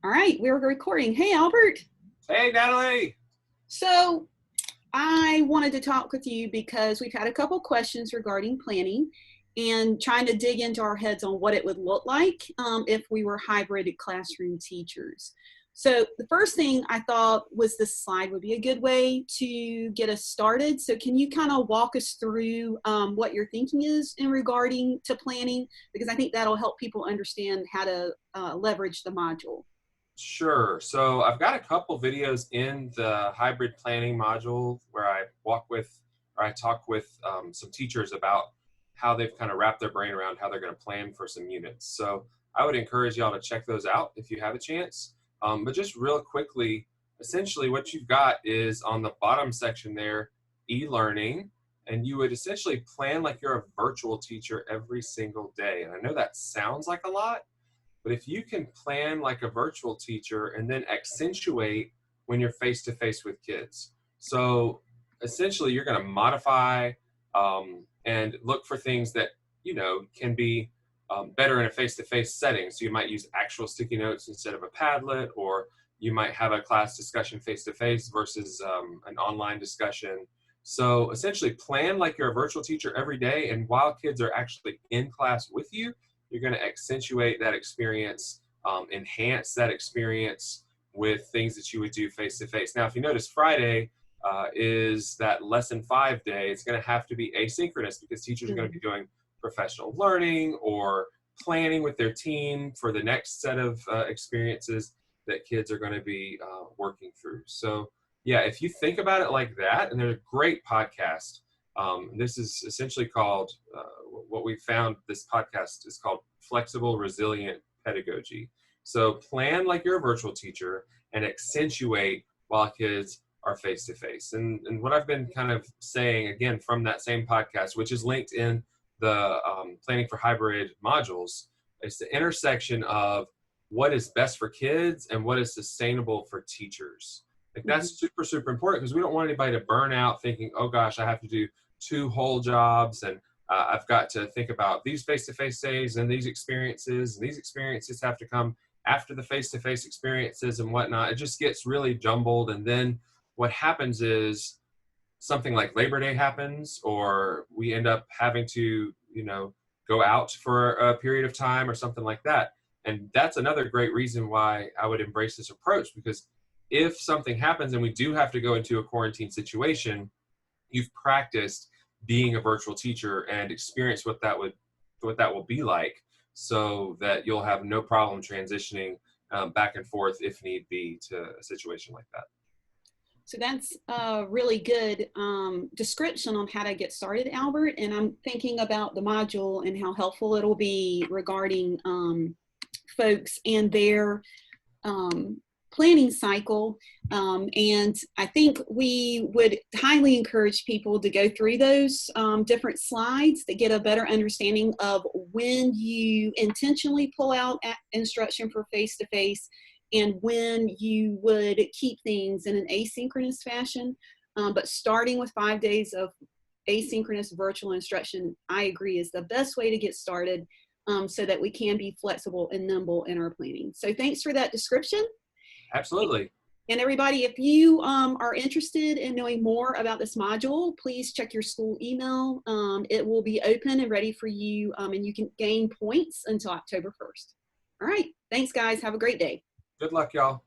All right, we're recording. Hey, Albert. Hey, Natalie. So I wanted to talk with you because we've had a couple questions regarding planning and trying to dig into our heads on what it would look like if we were hybrid classroom teachers. So the first thing I thought was this slide would be a good way to get us started. So can you kind of walk us through what your thinking is in regarding to planning? Because I think that'll help people understand how to leverage the module. Sure. So I've got a couple videos in the hybrid planning module where I talk with some teachers about how they've kind of wrapped their brain around how they're going to plan for some units. So I would encourage y'all to check those out if you have a chance. But just real quickly, essentially what you've got is on the bottom section there, e-learning, and you would essentially plan like you're a virtual teacher every single day. And I know that sounds like a lot, but if you can plan like a virtual teacher and then accentuate when you're face to face with kids. So essentially you're going to modify and look for things that, can be better in a face to face setting. So you might use actual sticky notes instead of a Padlet, or you might have a class discussion face to face versus an online discussion. So essentially plan like you're a virtual teacher every day. And while kids are actually in class with you, you're going to accentuate that experience, enhance that experience with things that you would do face to face. Now, if you notice, Friday is that lesson 5 day. It's going to have to be asynchronous because teachers are going to be doing professional learning or planning with their team for the next set of experiences that kids are going to be working through. So yeah, if you think about it like that, and there's a great podcast. This is essentially called, what we found, this podcast is called Flexible Resilient Pedagogy. So plan like you're a virtual teacher and accentuate while kids are face-to-face. And what I've been kind of saying, again, from that same podcast, which is linked in the Planning for Hybrid modules, is the intersection of what is best for kids and what is sustainable for teachers. Like that's super, super important because we don't want anybody to burn out thinking, oh gosh, I have to do 2 whole jobs and I've got to think about these face-to-face days and these experiences have to come after the face-to-face experiences and whatnot. It just gets really jumbled. And then what happens is something like Labor Day happens, or we end up having to, go out for a period of time or something like that. And that's another great reason why I would embrace this approach, because if something happens and we do have to go into a quarantine situation, you've practiced being a virtual teacher and experienced what that will be like, so that you'll have no problem transitioning back and forth if need be to a situation like that. So that's a really good description on how to get started, Albert. And I'm thinking about the module and how helpful it'll be regarding folks and their planning cycle. And I think we would highly encourage people to go through those different slides to get a better understanding of when you intentionally pull out instruction for face-to-face and when you would keep things in an asynchronous fashion. But starting with 5 days of asynchronous virtual instruction, I agree, is the best way to get started so that we can be flexible and nimble in our planning. So thanks for that description. Absolutely. And everybody, if you are interested in knowing more about this module, please check your school email. It will be open and ready for you, and you can gain points until October 1st. All right. Thanks, guys. Have a great day. Good luck, y'all.